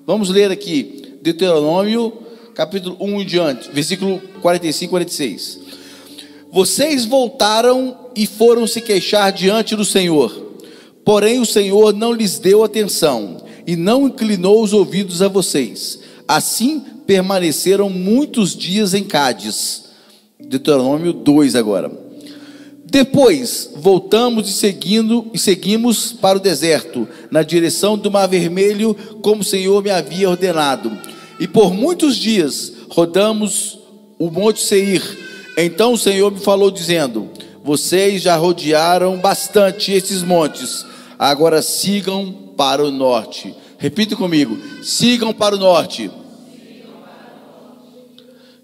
Vamos ler aqui, Deuteronômio, capítulo 1 em diante, versículo 45 e 46. Vocês voltaram e foram se queixar diante do Senhor, porém o Senhor não lhes deu atenção e não inclinou os ouvidos a vocês. Assim permaneceram muitos dias em Cádiz. Deuteronômio 2 agora. Depois voltamos e seguimos para o deserto, na direção do Mar Vermelho, como o Senhor me havia ordenado. E por muitos dias rodamos o Monte Seir. Então o Senhor me falou dizendo: vocês já rodearam bastante esses montes, agora sigam para o norte. Repita comigo: sigam para o norte.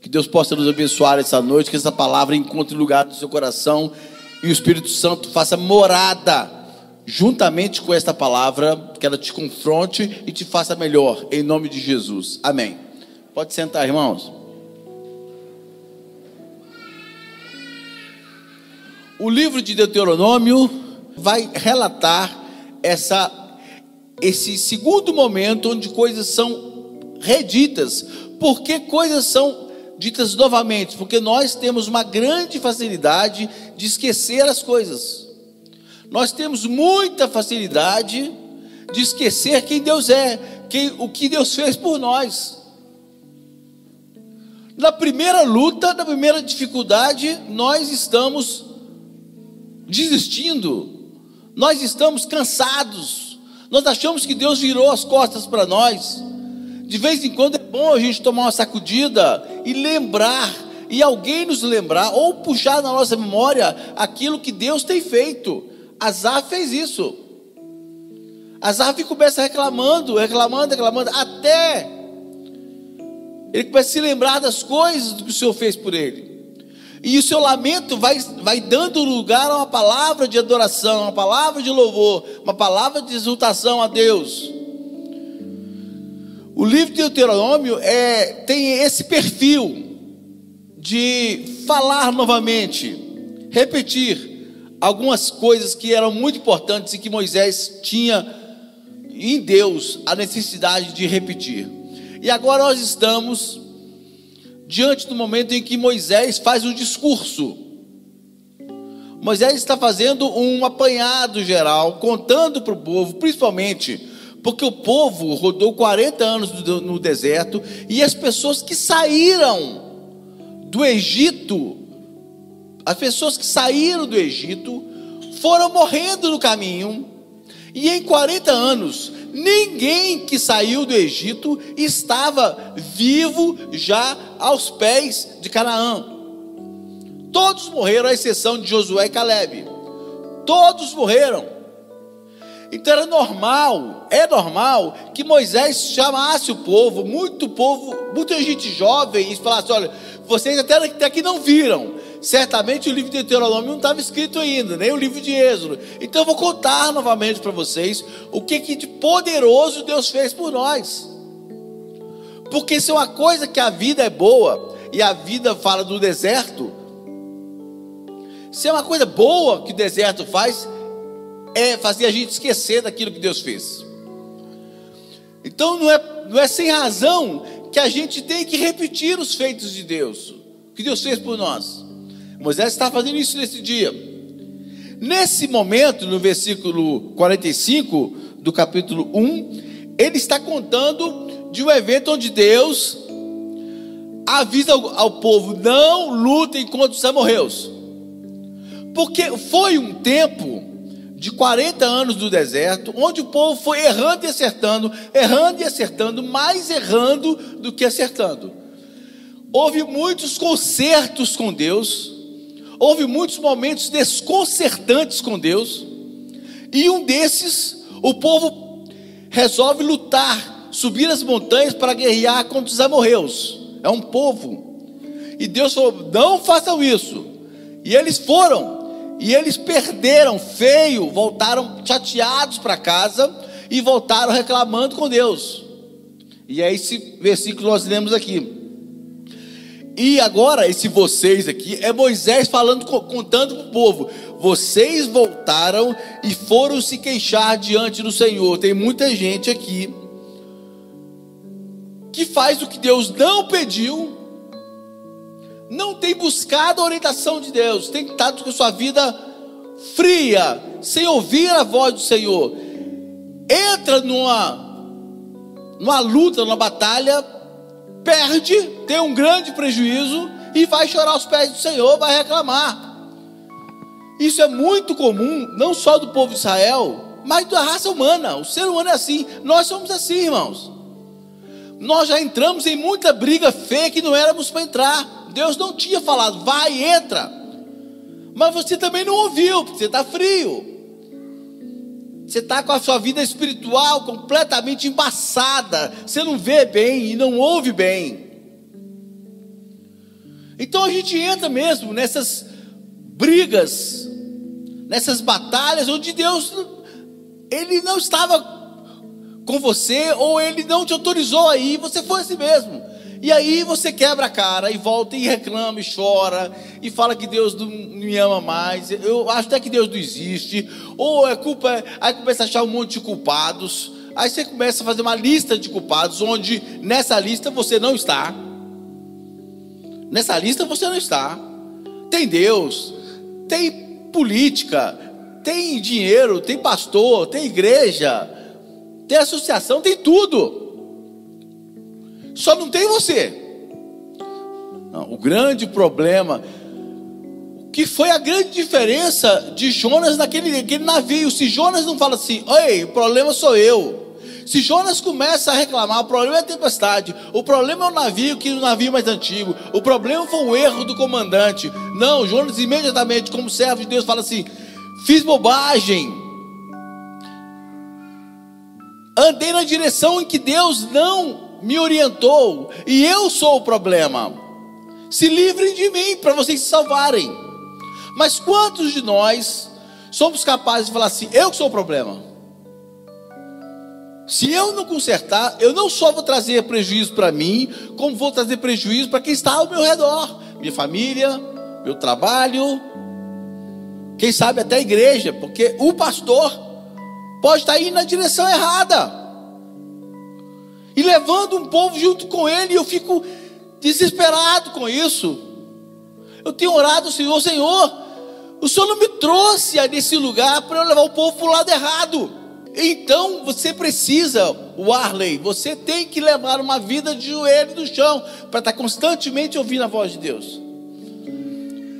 Que Deus possa nos abençoar essa noite, que essa palavra encontre lugar no seu coração e o Espírito Santo faça morada juntamente com esta palavra, que ela te confronte e te faça melhor, em nome de Jesus, amém. Pode sentar, irmãos. O livro de Deuteronômio vai relatar esse segundo momento onde coisas são reditas. Por que coisas são ditas novamente? Porque nós temos uma grande facilidade de esquecer as coisas. Nós temos muita facilidade de esquecer quem Deus é, o que Deus fez por nós. Na primeira luta, na primeira dificuldade, nós estamos desistindo, nós estamos cansados, nós achamos que Deus virou as costas para nós. De vez em quando é bom a gente tomar uma sacudida e lembrar, e alguém nos lembrar, ou puxar na nossa memória aquilo que Deus tem feito. Asaf fez isso. Asaf começa reclamando, até ele começa a se lembrar das coisas que o Senhor fez por ele. E o seu lamento vai dando lugar a uma palavra de adoração, uma palavra de louvor, uma palavra de exultação a Deus. O livro de Deuteronômio tem esse perfil de falar novamente, repetir algumas coisas que eram muito importantes e que Moisés tinha em Deus a necessidade de repetir. E agora nós estamos diante do momento em que Moisés faz um discurso. Moisés está fazendo um apanhado geral, contando para o povo, principalmente porque o povo rodou 40 anos no deserto, e as pessoas que saíram do Egito, foram morrendo no caminho, e em 40 anos, ninguém que saiu do Egito estava vivo já aos pés de Canaã. Todos morreram, à exceção de Josué e Calebe. Todos morreram. Então é normal que Moisés chamasse o povo, muita gente jovem, e falasse: olha, vocês até aqui não viram. Certamente o livro de Deuteronômio não estava escrito ainda, nem o livro de Êxodo. Então eu vou contar novamente para vocês o que de poderoso Deus fez por nós. Porque se é uma coisa que a vida é boa, e a vida fala do deserto, se é uma coisa boa que o deserto faz, é fazer a gente esquecer daquilo que Deus fez. Então não é sem razão que a gente tem que repetir os feitos de Deus, o que Deus fez por nós. Moisés está fazendo isso nesse dia. Nesse momento, no versículo 45 do capítulo 1, ele está contando de um evento onde Deus avisa ao povo: não lutem contra os amorreus. Porque foi um tempo de 40 anos do deserto, onde o povo foi errando e acertando, mais errando do que acertando. Houve muitos consertos com Deus, houve muitos momentos desconcertantes com Deus, e um desses, o povo resolve lutar, subir as montanhas para guerrear contra os amorreus. É um povo, e Deus falou: não façam isso. E eles foram, e eles perderam feio, voltaram chateados para casa, e voltaram reclamando com Deus. E é esse versículo que nós lemos aqui. E agora, esse vocês aqui, é Moisés falando, contando para o povo: vocês voltaram e foram se queixar diante do Senhor. Tem muita gente aqui que faz o que Deus não pediu, não tem buscado a orientação de Deus, tem estado com a sua vida fria, sem ouvir a voz do Senhor, entra numa luta, numa batalha, perde, tem um grande prejuízo e vai chorar aos pés do Senhor, vai reclamar. Isso é muito comum, não só do povo de Israel, mas da raça humana. O ser humano é assim, nós somos assim, irmãos. Nós já entramos em muita briga feia que não éramos para entrar. Deus não tinha falado, vai, entra. Mas você também não ouviu, porque você está frio. Você está com a sua vida espiritual completamente embaçada. Você não vê bem e não ouve bem. Então a gente entra mesmo nessas brigas, nessas batalhas onde Deus, Ele não estava com você, ou Ele não te autorizou aí, você foi assim mesmo. E aí você quebra a cara e volta e reclama e chora e fala que Deus não me ama mais, eu acho até que Deus não existe, ou aí começa a achar um monte de culpados. Aí você começa a fazer uma lista de culpados, onde nessa lista você não está. Nessa lista você não está. Tem Deus, tem política, tem dinheiro, tem pastor, tem igreja, tem associação, tem tudo. Só não tem você. Não, o grande problema, que foi a grande diferença de Jonas naquele navio. Se Jonas não fala assim, ei, o problema sou eu. Se Jonas começa a reclamar, o problema é a tempestade, o problema é o navio, que é o navio mais antigo, o problema foi o erro do comandante. Não, Jonas imediatamente, como servo de Deus, fala assim, fiz bobagem, andei na direção em que Deus não me orientou, e eu sou o problema. Se livrem de mim, para vocês se salvarem. Mas quantos de nós somos capazes de falar assim, eu que sou o problema? Se eu não consertar, eu não só vou trazer prejuízo para mim, como vou trazer prejuízo para quem está ao meu redor, minha família, meu trabalho, quem sabe até a igreja, porque o pastor pode estar indo na direção errada e levando um povo junto com ele, e eu fico desesperado com isso. Eu tenho orado ao Senhor, Senhor, o Senhor não me trouxe nesse lugar para eu levar o povo para o lado errado. Então você precisa, Warley, você tem que levar uma vida de joelho no chão, para estar constantemente ouvindo a voz de Deus,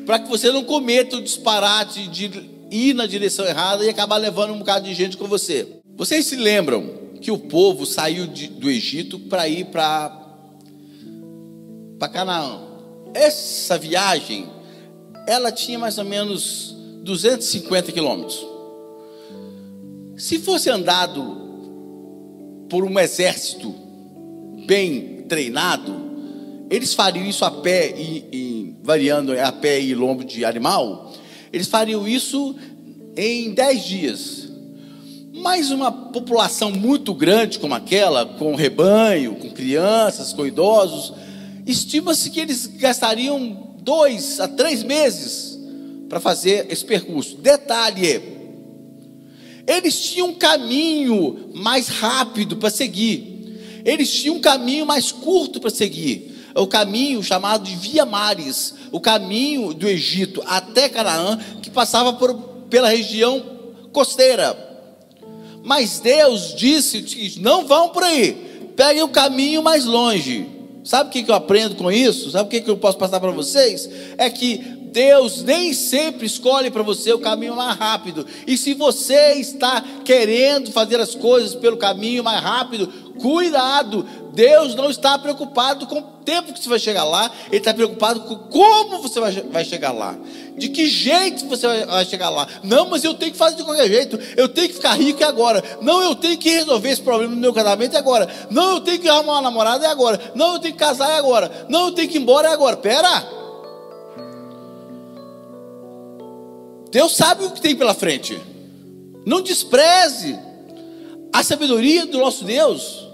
para que você não cometa o disparate de ir na direção errada e acabar levando um bocado de gente com você. Vocês se lembram que o povo saiu do Egito para ir para Canaã? Essa viagem, ela tinha mais ou menos 250 quilômetros. Se fosse andado por um exército bem treinado, eles fariam isso a pé, variando a pé e lombo de animal, eles fariam isso em 10 dias. Mas uma população muito grande como aquela, com rebanho, com crianças, com idosos, estima-se que eles gastariam 2 a 3 meses para fazer esse percurso. Detalhe, eles tinham um caminho mais rápido para seguir, eles tinham um caminho mais curto para seguir, o caminho chamado de Via Maris, o caminho do Egito até Canaã, que passava pela região costeira. Mas Deus disse que não vão por aí, peguem o caminho mais longe. Sabe o que eu aprendo com isso? Sabe o que eu posso passar para vocês? É que Deus nem sempre escolhe para você o caminho mais rápido. E se você está querendo fazer as coisas pelo caminho mais rápido, cuidado. Deus não está preocupado com o tempo que você vai chegar lá, Ele está preocupado com como você vai chegar lá, de que jeito você vai chegar lá. Não, mas eu tenho que fazer de qualquer jeito, eu tenho que ficar rico agora. Não, eu tenho que resolver esse problema no meu casamento agora. Não, eu tenho que arrumar uma namorada agora. Não, eu tenho que casar agora. Não, eu tenho que ir embora agora. Pera, Deus sabe o que tem pela frente. Não despreze a sabedoria do nosso Deus.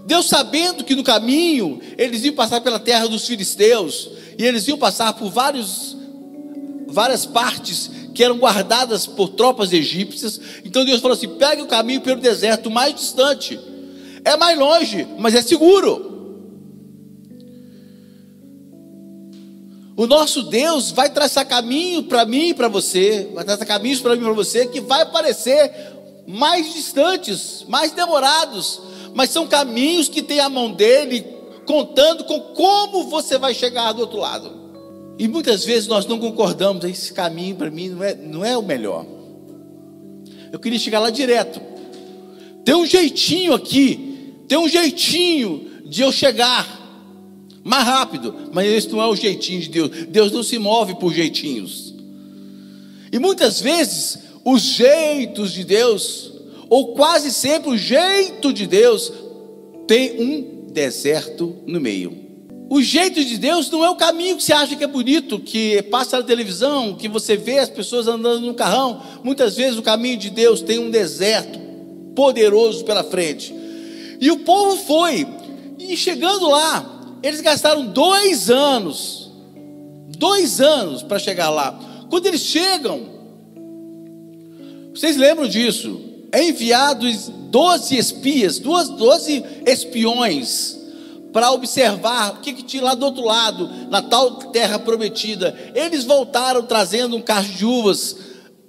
Deus, sabendo que no caminho eles iam passar pela terra dos filisteus, e eles iam passar por várias partes que eram guardadas por tropas egípcias. Então Deus falou assim, pegue o caminho pelo deserto mais distante, é mais longe, mas é seguro. O nosso Deus vai traçar caminho para mim e para você, vai traçar caminhos para mim e para você, que vai parecer mais distantes, mais demorados, mas são caminhos que tem a mão dele, contando com como você vai chegar do outro lado. E muitas vezes nós não concordamos, esse caminho para mim não é o melhor. Eu queria chegar lá direto. Tem um jeitinho aqui, tem um jeitinho de eu chegar mais rápido, mas esse não é o jeitinho de Deus. Deus não se move por jeitinhos. E muitas vezes os jeitos de Deus, ou quase sempre o jeito de Deus, tem um deserto no meio. O jeito de Deus não é o caminho que você acha que é bonito, que passa na televisão, que você vê as pessoas andando no carrão. Muitas vezes o caminho de Deus tem um deserto poderoso pela frente. E o povo foi, e chegando lá, eles gastaram 2 anos para chegar lá. Quando eles chegam, vocês lembram disso? É enviado 12 espias, 12 espiões, para observar o que tinha lá do outro lado, na tal terra prometida. Eles voltaram trazendo um cacho de uvas,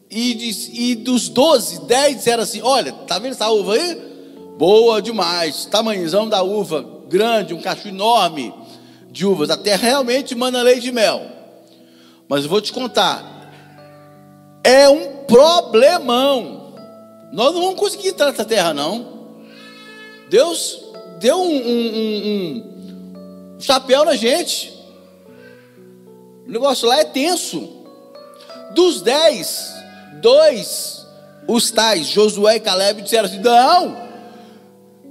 e dos 12, 10 disseram assim: olha, está vendo essa uva aí? Boa demais, tamanhozão da uva, grande, um cacho enorme de uvas. A terra realmente manda leite e mel. Mas eu vou te contar, é um problemão. Nós não vamos conseguir entrar nessa terra, não. Deus deu um chapéu na gente. O negócio lá é tenso. Dos 10, 2, os tais Josué e Caleb, disseram assim: não,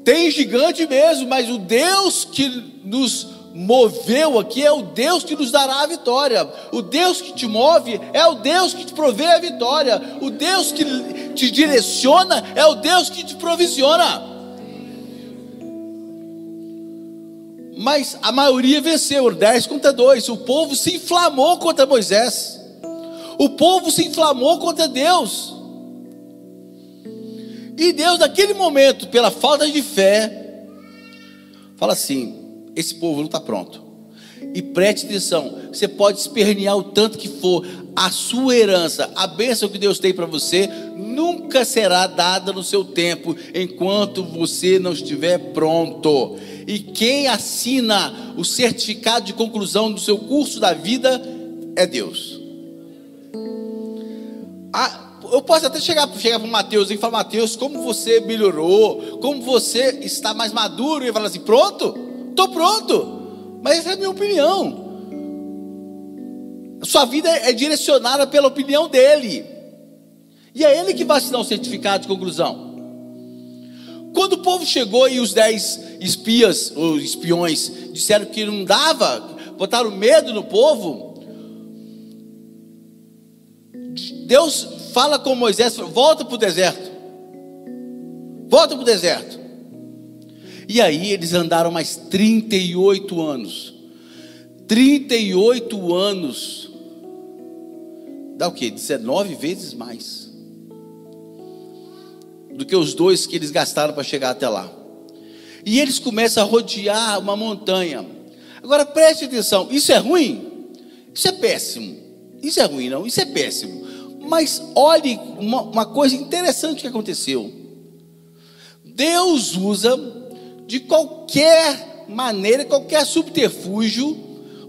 tem gigante mesmo, mas o Deus que nos moveu aqui é o Deus que nos dará a vitória. O Deus que te move é o Deus que te provê a vitória. O Deus que te direciona é o Deus que te provisiona. Mas a maioria venceu, 10-2. O povo se inflamou contra Moisés. O povo se inflamou contra Deus. E Deus, naquele momento, pela falta de fé, fala assim: esse povo não está pronto. E preste atenção, você pode espernear o tanto que for, a sua herança, a bênção que Deus tem para você, nunca será dada no seu tempo, enquanto você não estiver pronto. E quem assina o certificado de conclusão do seu curso da vida é Deus. Eu posso até chegar para o Mateus e falar: Mateus, como você melhorou, como você está mais maduro, e falar assim: pronto, estou pronto. Mas essa é a minha opinião. A sua vida é direcionada pela opinião dele, e é ele que vai assinar o certificado de conclusão. Quando o povo chegou e os 10 espias, ou espiões, disseram que não dava, botaram medo no povo, Deus fala com Moisés: volta para o deserto. Volta para o deserto. E aí eles andaram mais 38 anos. 38 anos. Dá o quê? 19 vezes mais do que os 2 que eles gastaram para chegar até lá. E eles começam a rodear uma montanha. Agora preste atenção, isso é ruim? Isso é péssimo. Isso é ruim, não? Isso é péssimo. Mas olhe uma coisa interessante que aconteceu. Deus usa de qualquer maneira, qualquer subterfúgio,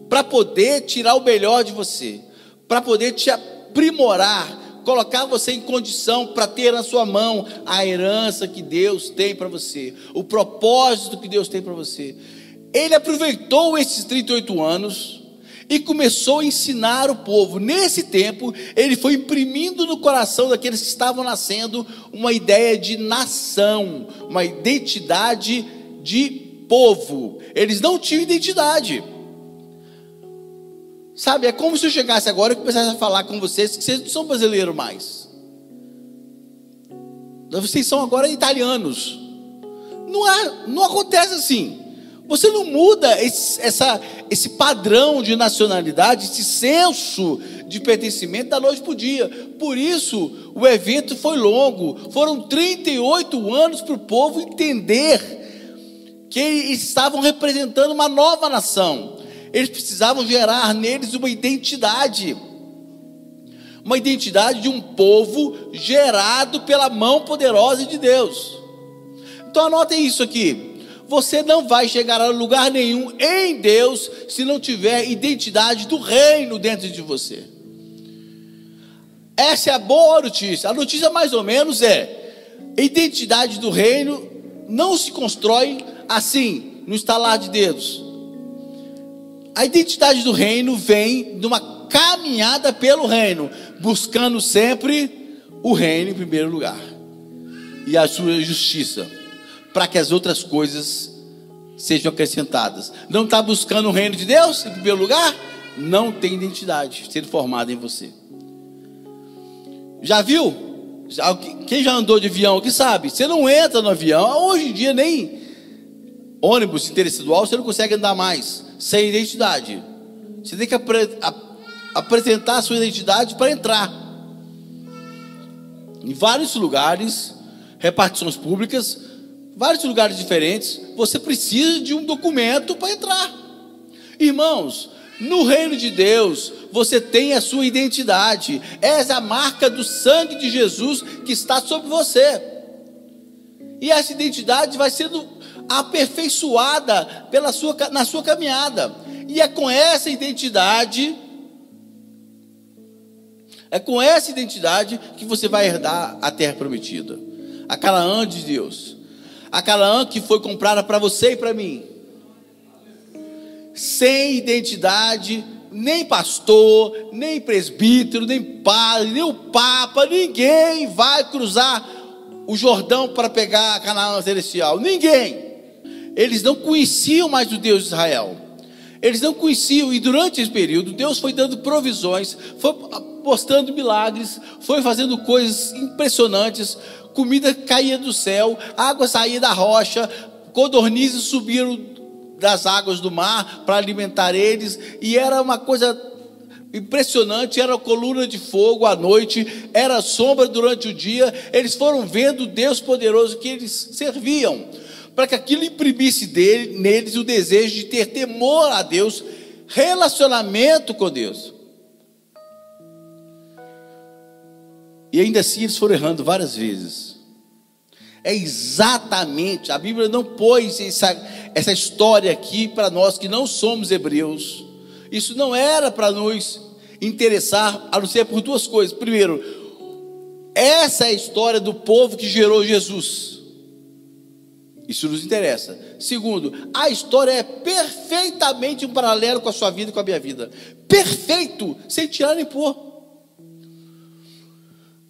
para poder tirar o melhor de você, para poder te aprimorar, colocar você em condição para ter na sua mão a herança que Deus tem para você, o propósito que Deus tem para você. Ele aproveitou esses 38 anos e começou a ensinar o povo. Nesse tempo, ele foi imprimindo no coração daqueles que estavam nascendo uma ideia de nação, uma identidade de povo. Eles não tinham identidade. Sabe, é como se eu chegasse agora e começasse a falar com vocês que vocês não são brasileiros mais. Vocês são agora italianos. Não acontece assim. Você não muda esse padrão de nacionalidade, esse senso de pertencimento da noite para o dia. Por isso, o evento foi longo. Foram 38 anos para o povo entender que eles estavam representando uma nova nação. eles precisavam gerar neles uma identidade de um povo gerado pela mão poderosa de Deus. Então anotem isso aqui: você não vai chegar a lugar nenhum em Deus se não tiver identidade do reino dentro de você. Essa é a boa notícia. A notícia mais ou menos é: a identidade do reino não se constrói assim, no estalar de dedos. A identidade do reino vem de uma caminhada pelo reino, buscando sempre o reino em primeiro lugar e a sua justiça, para que as outras coisas sejam acrescentadas. Não está buscando o reino de Deus em primeiro lugar? Não tem identidade sendo formada em você. Já viu? Quem já andou de avião aqui sabe, você não entra no avião. Hoje em dia nem ônibus interestadual você não consegue andar mais sem identidade. Você tem que apresentar a sua identidade para entrar. Em vários lugares, repartições públicas, vários lugares diferentes, você precisa de um documento para entrar. Irmãos, no reino de Deus, você tem a sua identidade. Essa é a marca do sangue de Jesus que está sobre você. E essa identidade vai sendo aperfeiçoada na sua caminhada. E é com essa identidade que você vai herdar a terra prometida, a Canaã de Deus, a Canaã que foi comprada para você e para mim. Sem identidade, nem pastor, nem presbítero, nem padre, nem o papa, ninguém vai cruzar o Jordão para pegar a Canaã celestial. Ninguém. Eles não conheciam mais o Deus de Israel. Eles não conheciam, e durante esse período Deus foi dando provisões, foi mostrando milagres, foi fazendo coisas impressionantes. Comida caía do céu, água saía da rocha, codornizes subiram das águas do mar para alimentar eles, e era uma coisa impressionante. Era coluna de fogo à noite, era sombra durante o dia. Eles foram vendo o Deus poderoso que eles serviam, para que aquilo imprimisse neles o desejo de ter temor a Deus, relacionamento com Deus. E ainda assim eles foram errando várias vezes. É exatamente, a Bíblia não pôs essa história aqui para nós que não somos hebreus. Isso não era para nos interessar, a não ser por duas coisas. Primeiro, essa é a história do povo que gerou Jesus. Isso nos interessa. Segundo, a história é perfeitamente um paralelo com a sua vida e com a minha vida. Perfeito, sem tirar nem pôr.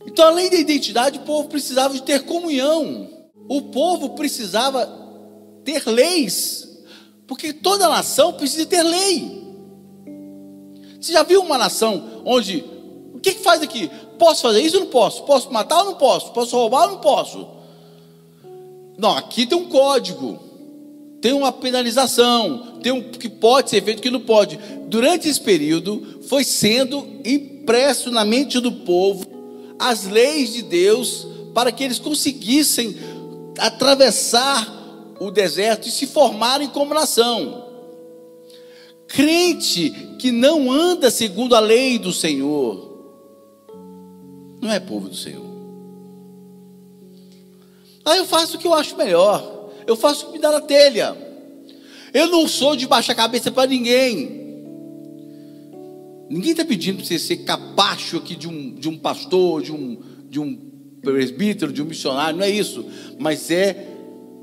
Então, além da identidade, o povo precisava de ter comunhão. O povo precisava ter leis, porque toda nação precisa ter lei. Você já viu uma nação onde, o que faz aqui? Posso fazer isso ou não posso? Posso matar ou não posso? Posso roubar ou não posso? Não, aqui tem um código, tem uma penalização, tem um que pode ser feito, que não pode. Durante esse período, foi sendo impresso na mente do povo as leis de Deus, para que eles conseguissem atravessar o deserto e se formarem como nação. Crente que não anda segundo a lei do Senhor não é povo do Senhor. Eu faço o que eu acho melhor, eu faço o que me dá na telha, eu não sou de baixar a cabeça para ninguém. Ninguém está pedindo para você ser capacho aqui de um pastor, de um presbítero, de um missionário, não é isso. Mas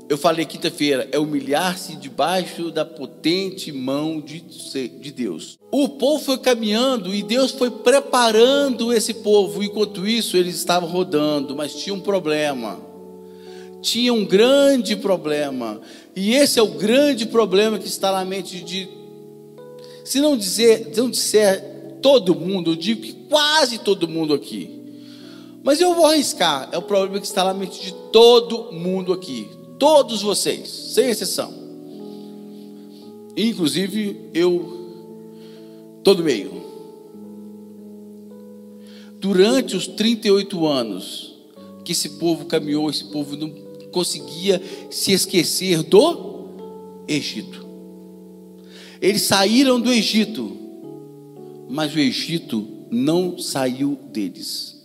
eu falei quinta-feira, é humilhar-se debaixo da potente mão de Deus. O povo foi caminhando e Deus foi preparando esse povo. Enquanto isso, eles estavam rodando, mas tinha um problema. Tinha um grande problema. E esse é o grande problema que está na mente de, se não disser todo mundo, eu digo que quase todo mundo aqui. Mas eu vou arriscar, é o problema que está na mente de todo mundo aqui. Todos vocês, sem exceção. Inclusive eu estou no meio. Durante os 38 anos que esse povo caminhou, esse povo não conseguia se esquecer do Egito. Eles saíram do Egito, mas o Egito não saiu deles.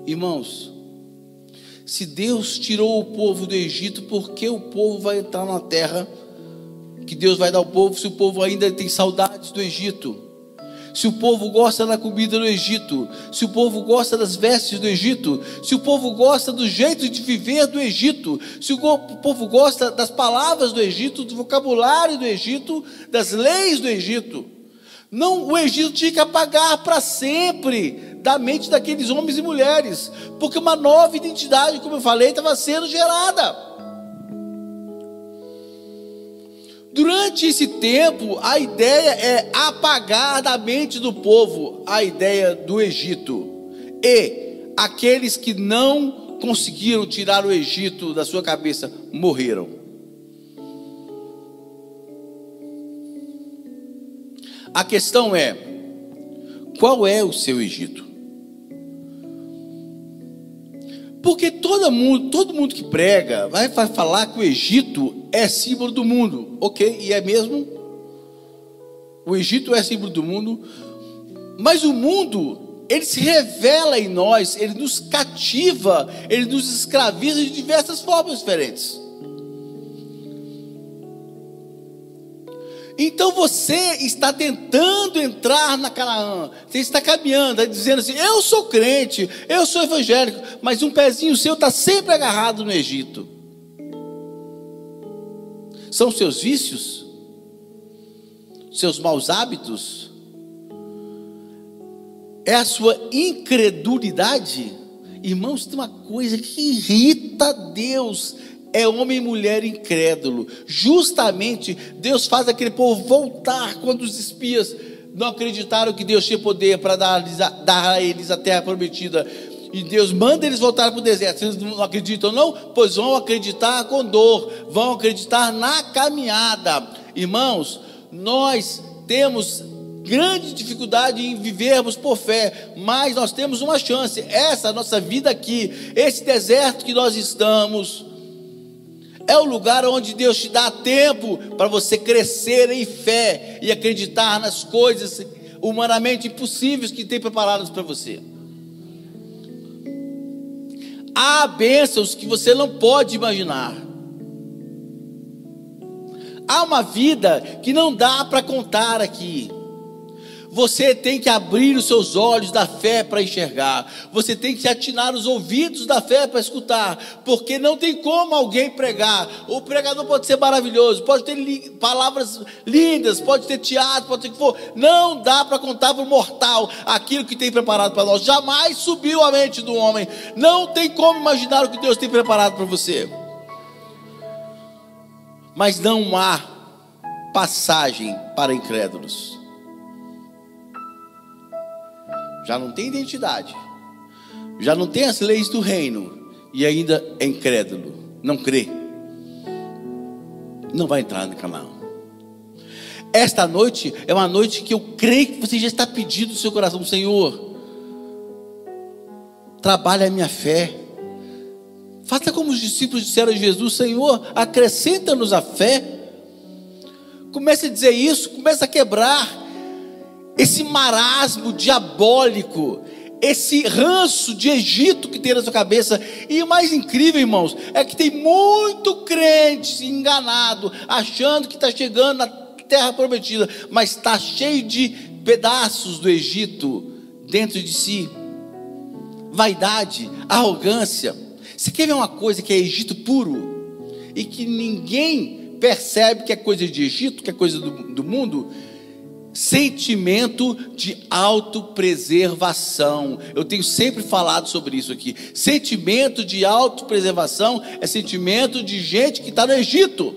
Irmãos, se Deus tirou o povo do Egito, por que o povo vai entrar na terra que Deus vai dar ao povo, se o povo ainda tem saudades do Egito? Se o povo gosta da comida do Egito, se o povo gosta das vestes do Egito, se o povo gosta do jeito de viver do Egito, se o povo gosta das palavras do Egito, do vocabulário do Egito, das leis do Egito. Não, o Egito tinha que apagar para sempre da mente daqueles homens e mulheres, porque uma nova identidade, como eu falei, estava sendo gerada. Durante esse tempo, a ideia é apagar da mente do povo a ideia do Egito. E aqueles que não conseguiram tirar o Egito da sua cabeça morreram. A questão é: qual é o seu Egito? Porque todo mundo que prega vai falar que o Egito é símbolo do mundo. Ok, e é mesmo. O Egito é símbolo do mundo. Mas o mundo, ele se revela em nós, ele nos cativa, ele nos escraviza de diversas formas diferentes. Então você está tentando entrar na Canaã, você está caminhando, dizendo assim: eu sou crente, eu sou evangélico, mas um pezinho seu está sempre agarrado no Egito. São seus vícios? Seus maus hábitos? É a sua incredulidade? Irmãos, tem uma coisa que irrita Deus: é homem e mulher incrédulo. Justamente Deus faz aquele povo voltar quando os espias não acreditaram que Deus tinha poder para dar a eles a terra prometida. E Deus manda eles voltar para o deserto. Se eles não acreditam não, pois vão acreditar com dor, vão acreditar na caminhada. Irmãos, nós temos grande dificuldade em vivermos por fé, mas nós temos uma chance. Essa nossa vida aqui, esse deserto que nós estamos, é o lugar onde Deus te dá tempo para você crescer em fé e acreditar nas coisas humanamente impossíveis que tem preparadas para você. Há bênçãos que você não pode imaginar. Há uma vida que não dá para contar aqui. Você tem que abrir os seus olhos da fé para enxergar. Você tem que atinar os ouvidos da fé para escutar. Porque não tem como alguém pregar. O pregador pode ser maravilhoso, pode ter palavras lindas, pode ter teatro, pode ter o que for. Não dá para contar para o mortal aquilo que tem preparado para nós. Jamais subiu a mente do homem. Não tem como imaginar o que Deus tem preparado para você. Mas não há passagem para incrédulos. Já não tem identidade, já não tem as leis do reino e ainda é incrédulo, não crê, não vai entrar na Canaã. Esta noite é uma noite que eu creio que você já está pedindo no seu coração: Senhor, trabalha a minha fé. Faça como os discípulos disseram a Jesus: Senhor, acrescenta-nos a fé. Comece a dizer isso, comece a quebrar esse marasmo diabólico, esse ranço de Egito que tem na sua cabeça. E o mais incrível, irmãos, é que tem muito crente enganado, achando que está chegando na terra prometida, mas está cheio de pedaços do Egito dentro de si. Vaidade, arrogância. Você quer ver uma coisa que é Egito puro e que ninguém percebe que é coisa de Egito, que é coisa do mundo? Sentimento de autopreservação. Eu tenho sempre falado sobre isso aqui. Sentimento de autopreservação é sentimento de gente que está no Egito.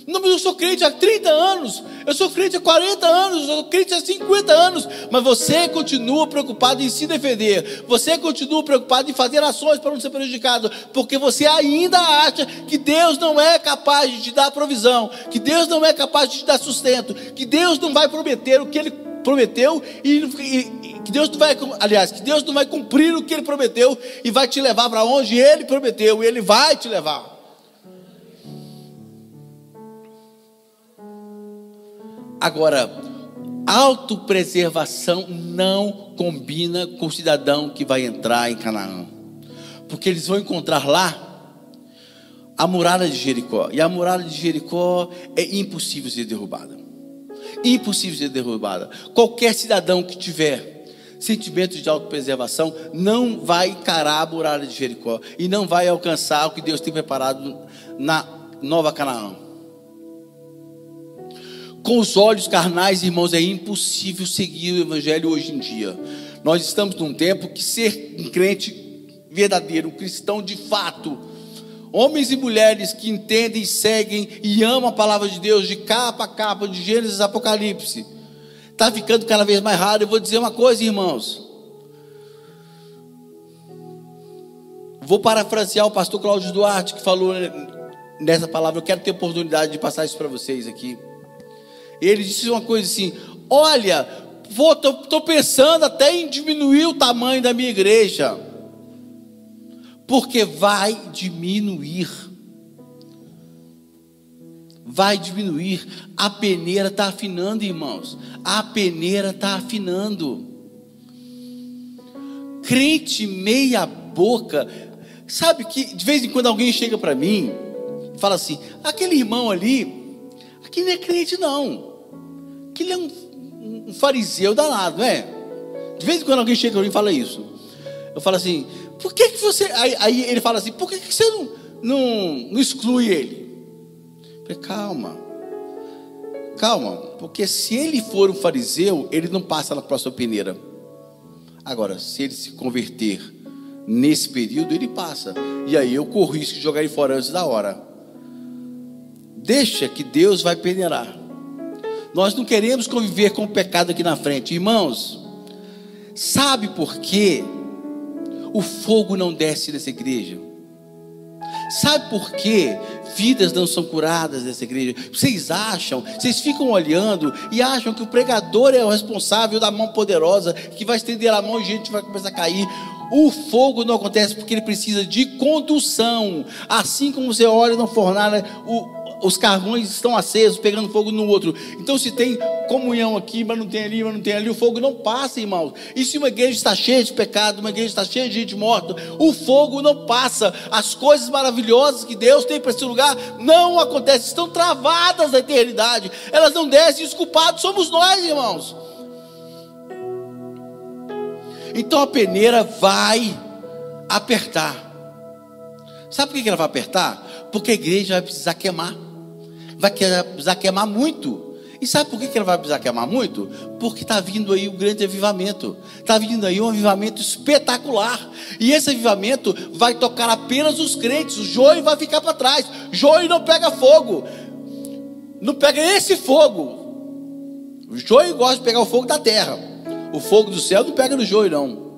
Não, mas eu sou crente há 30 anos, eu sou crente há 40 anos, eu sou crente há 50 anos. Mas você continua preocupado em se defender, você continua preocupado em fazer ações para não ser prejudicado, porque você ainda acha que Deus não é capaz de te dar provisão, que Deus não é capaz de te dar sustento, que Deus não vai prometer o que Ele prometeu e que Deus não vai, aliás, que Deus não vai cumprir o que Ele prometeu e vai te levar para onde Ele prometeu, e Ele vai te levar. Agora, autopreservação não combina com o cidadão que vai entrar em Canaã, porque eles vão encontrar lá a muralha de Jericó, e a muralha de Jericó é impossível ser derrubada. Impossível ser derrubada. Qualquer cidadão que tiver sentimento de autopreservação não vai encarar a muralha de Jericó e não vai alcançar o que Deus tem preparado na Nova Canaã. Com os olhos carnais, irmãos, é impossível seguir o evangelho hoje em dia. Nós estamos num tempo que ser um crente verdadeiro, um cristão de fato, homens e mulheres que entendem, seguem e amam a palavra de Deus de capa a capa, de Gênesis a Apocalipse, está ficando cada vez mais raro. Eu vou dizer uma coisa, irmãos, vou parafrasear o pastor Cláudio Duarte, que falou nessa palavra. Eu quero ter oportunidade de passar isso para vocês aqui. Ele disse uma coisa assim: olha, estou pensando até em diminuir o tamanho da minha igreja, porque vai diminuir. Vai diminuir. A peneira está afinando, irmãos. A peneira está afinando. Crente meia boca. Sabe que de vez em quando alguém chega para mim e fala assim: aquele irmão ali, aquele não é crente não, aquele é um fariseu danado, não é? De vez em quando alguém chega para mim e fala isso. Eu falo assim: por que você... Aí ele fala assim: por que você não exclui ele? Eu falei: calma, porque se ele for um fariseu, ele não passa na próxima peneira. Agora, se ele se converter nesse período, ele passa. E aí eu corro risco de jogar ele fora antes da hora. Deixa que Deus vai peneirar. Nós não queremos conviver com o pecado aqui na frente. Irmãos, sabe por quê o fogo não desce nessa igreja? Sabe por que vidas não são curadas nessa igreja? Vocês ficam olhando e acham que o pregador é o responsável da mão poderosa, que vai estender a mão e a gente vai começar a cair. O fogo não acontece porque ele precisa de condução. Assim como você olha na fornalha, os carvões estão acesos, pegando fogo no outro. Então, se tem comunhão aqui, mas não tem ali, o fogo não passa, irmãos. E se uma igreja está cheia de pecado, uma igreja está cheia de gente morta, o fogo não passa. As coisas maravilhosas que Deus tem para esse lugar não acontecem, estão travadas na eternidade. Elas não descem, e os culpados somos nós, irmãos. Então a peneira vai apertar. Sabe por que ela vai apertar? Porque a igreja vai precisar queimar. Vai precisar queimar muito. E sabe por que ela vai precisar queimar muito? Porque está vindo aí um grande avivamento. Está vindo aí um avivamento espetacular. E esse avivamento vai tocar apenas os crentes. O joio vai ficar para trás. Joio não pega fogo. Não pega esse fogo. O joio gosta de pegar o fogo da terra. O fogo do céu não pega no joio, não.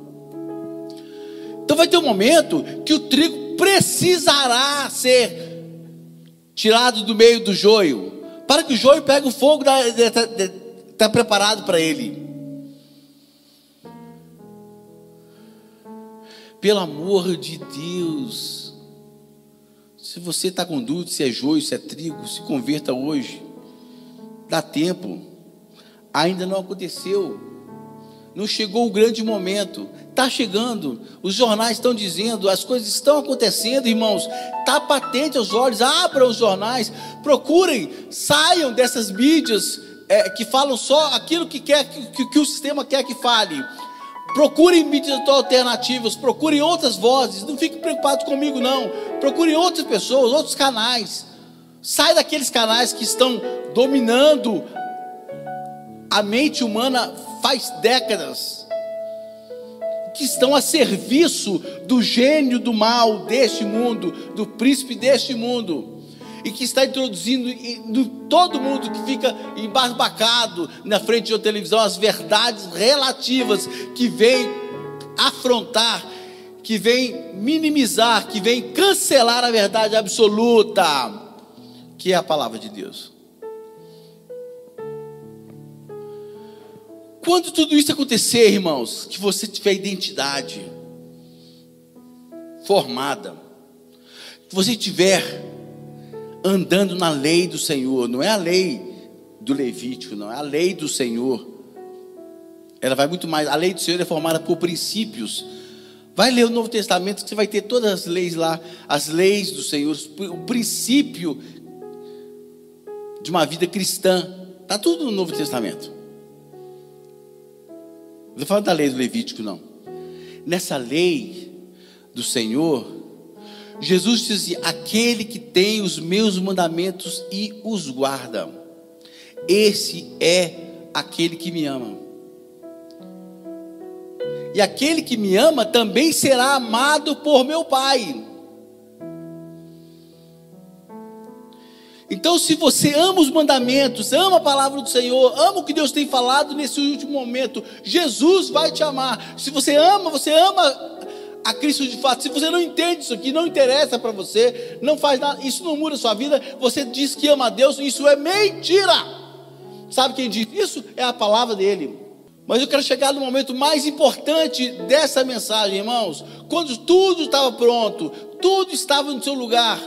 Então vai ter um momento que o trigo precisará ser tirado do meio do joio, para que o joio pegue o fogo, está preparado para ele. Pelo amor de Deus, se você está com dúvida se é joio, se é trigo, se converta hoje. Dá tempo. Ainda não aconteceu. Não chegou o grande momento. Está chegando. Os jornais estão dizendo, as coisas estão acontecendo, irmãos. Está patente aos olhos. Abram os jornais, procurem, saiam dessas mídias que falam só aquilo que o sistema quer que fale. Procurem mídias alternativas, procurem outras vozes. Não fiquem preocupados comigo, não. Procurem outras pessoas, outros canais. Sai daqueles canais que estão dominando a mente humana faz décadas, que estão a serviço do gênio do mal deste mundo, do príncipe deste mundo, e que está introduzindo todo mundo que fica embasbacado na frente de uma televisão as verdades relativas, que vem afrontar, que vem minimizar, que vem cancelar a verdade absoluta, que é a palavra de Deus. Quando tudo isso acontecer, irmãos, que você tiver identidade formada, que você estiver andando na lei do Senhor, não é a lei do Levítico, não, é a lei do Senhor. Ela vai muito mais, a lei do Senhor é formada por princípios. Vai ler o Novo Testamento que você vai ter todas as leis lá, as leis do Senhor, o princípio de uma vida cristã, está tudo no Novo Testamento. Não estou falando da lei do Levítico, não. Nessa lei do Senhor, Jesus dizia: aquele que tem os meus mandamentos e os guarda, esse é aquele que me ama. E aquele que me ama também será amado por meu Pai. Então, se você ama os mandamentos, ama a palavra do Senhor, ama o que Deus tem falado nesse último momento, Jesus vai te amar. Se você ama a Cristo de fato. Se você não entende isso aqui, não interessa para você, não faz nada, isso não muda a sua vida, você diz que ama a Deus, isso é mentira. Sabe quem diz isso? É a palavra dele. Mas eu quero chegar no momento mais importante dessa mensagem, irmãos. Quando tudo estava pronto, tudo estava no seu lugar,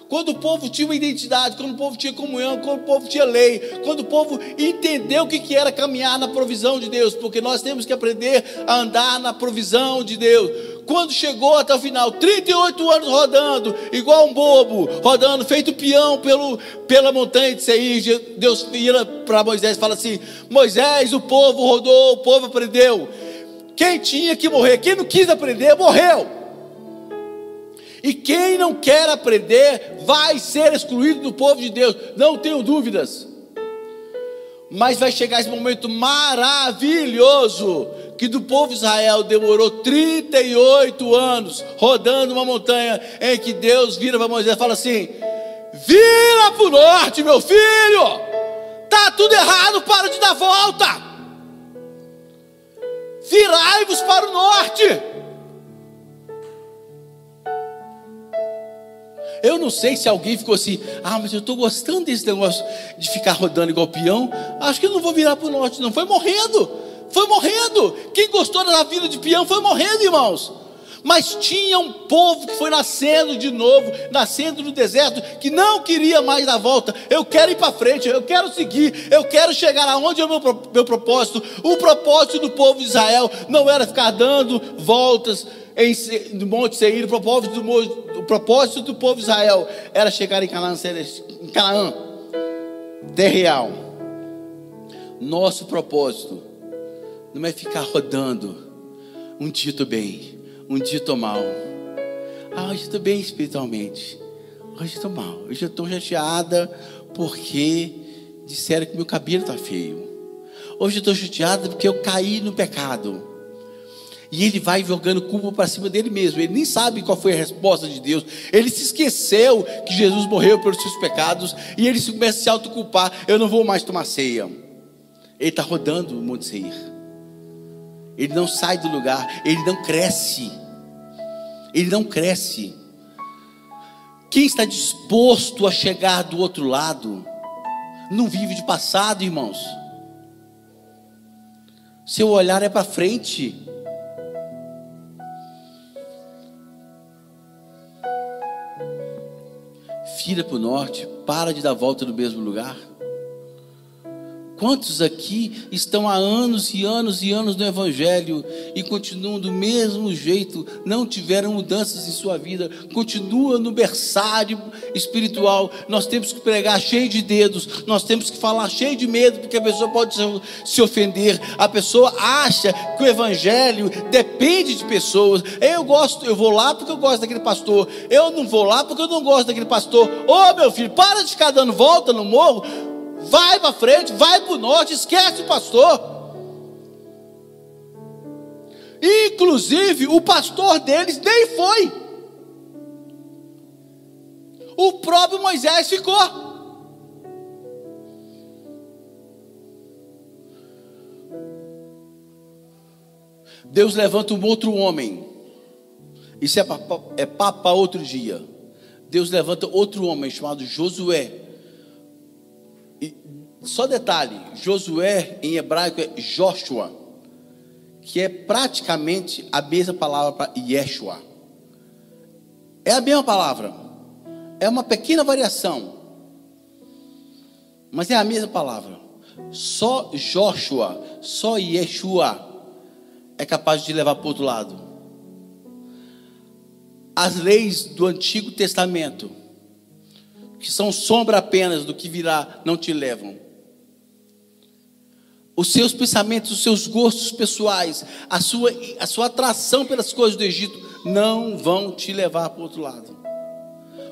quando o povo tinha uma identidade, quando o povo tinha comunhão, quando o povo tinha lei, quando o povo entendeu o que era caminhar na provisão de Deus, porque nós temos que aprender a andar na provisão de Deus. Quando chegou até o final, 38 anos rodando, igual um bobo, rodando, feito peão pela montanha de Seir, Deus vira para Moisés e fala assim: Moisés, o povo rodou, o povo aprendeu. Quem tinha que morrer, quem não quis aprender, morreu. E quem não quer aprender, vai ser excluído do povo de Deus, não tenho dúvidas. Mas vai chegar esse momento maravilhoso, que do povo de Israel demorou 38 anos, rodando uma montanha, em que Deus vira para Moisés e fala assim: vira para o norte, meu filho, está tudo errado, para de dar volta, virai-vos para o norte. Eu não sei se alguém ficou assim: mas eu estou gostando desse negócio de ficar rodando igual peão, acho que eu não vou virar para o norte não. Foi morrendo. Quem gostou da vida de peão foi morrendo, irmãos. Mas tinha um povo que foi nascendo de novo, nascendo no deserto, que não queria mais dar volta. Eu quero ir para frente, eu quero seguir, eu quero chegar aonde é o meu propósito. O propósito do povo de Israel não era ficar dando voltas no Monte Seir. O propósito do povo de Israel era chegar em Canaã, terra real. Nosso propósito não é ficar rodando, um dia estou bem, um dia estou mal. Hoje estou bem espiritualmente, hoje estou mal, hoje eu estou chateada porque disseram que meu cabelo está feio. Hoje eu estou chateada porque eu caí no pecado. E ele vai jogando culpa para cima dele mesmo. Ele nem sabe qual foi a resposta de Deus. Ele se esqueceu que Jesus morreu pelos seus pecados, e ele começa a se autoculpar: eu não vou mais tomar ceia. Ele está rodando o Monte Seir. Ele não sai do lugar, ele não cresce. Quem está disposto a chegar do outro lado não vive de passado, irmãos. Seu olhar é para frente. Vira para o norte, para de dar volta no mesmo lugar. Quantos aqui estão há anos e anos e anos no Evangelho e continuam do mesmo jeito, não tiveram mudanças em sua vida, continuam no berçário espiritual? Nós temos que pregar cheio de dedos, nós temos que falar cheio de medo, porque a pessoa pode se ofender. A pessoa acha que o Evangelho depende de pessoas. Eu vou lá porque eu gosto daquele pastor, eu não vou lá porque eu não gosto daquele pastor. Meu filho, para de ficar dando volta no morro, vai para frente, vai para o norte, esquece o pastor. Inclusive o pastor deles nem foi, o próprio Moisés ficou. Deus levanta um outro homem. Isso é papo para outro dia. Deus levanta outro homem chamado Josué. E só detalhe: Josué em hebraico é Joshua, que é praticamente a mesma palavra para Yeshua. É a mesma palavra, é uma pequena variação, mas é a mesma palavra. Só Joshua, só Yeshua é capaz de levar para o outro lado. As leis do Antigo Testamento, que são sombra apenas do que virá, não te levam. Os seus pensamentos, os seus gostos pessoais, a sua atração pelas coisas do Egito não vão te levar para o outro lado.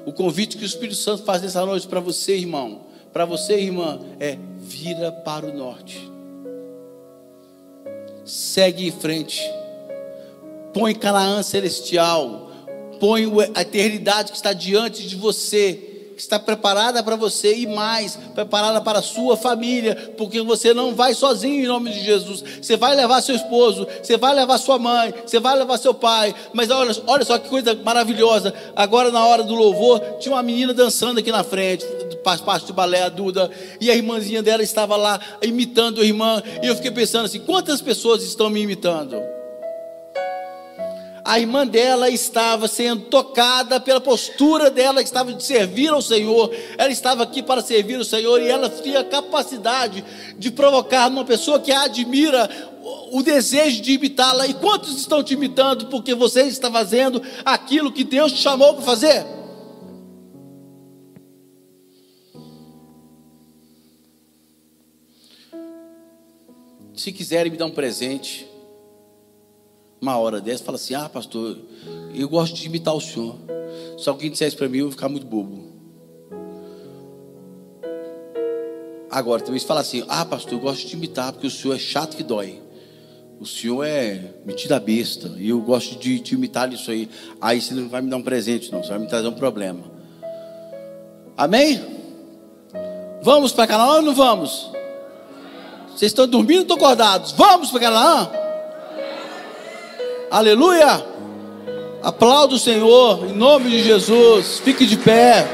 O convite que o Espírito Santo faz nessa noite para você, irmão, para você, irmã, é: vira para o norte, segue em frente, põe Canaã celestial, põe a eternidade que está diante de você, que está preparada para você e mais, preparada para a sua família, porque você não vai sozinho em nome de Jesus. Você vai levar seu esposo, você vai levar sua mãe, você vai levar seu pai. Mas olha só que coisa maravilhosa. Agora na hora do louvor, tinha uma menina dançando aqui na frente, faz parte do balé, a Duda, e a irmãzinha dela estava lá imitando a irmã, e eu fiquei pensando assim: quantas pessoas estão me imitando? A irmã dela estava sendo tocada pela postura dela, que estava de servir ao Senhor. Ela estava aqui para servir o Senhor, e ela tinha a capacidade de provocar numa pessoa que a admira o desejo de imitá-la. E quantos estão te imitando porque você está fazendo aquilo que Deus te chamou para fazer? Se quiserem me dar um presente, uma hora dessa, fala assim: ah, pastor, eu gosto de imitar o senhor. Se alguém dissesse para mim, eu vou ficar muito bobo. Agora, também se fala assim: ah, pastor, eu gosto de imitar, porque o senhor é chato que dói. O senhor é metida besta, e eu gosto de te imitar nisso aí. Aí você não vai me dar um presente, não, você vai me trazer um problema. Amém? Vamos para Canaã ou não vamos? Vocês estão dormindo ou estão acordados? Vamos para Canaã? Aleluia! Aplauda o Senhor, em nome de Jesus. Fique de pé.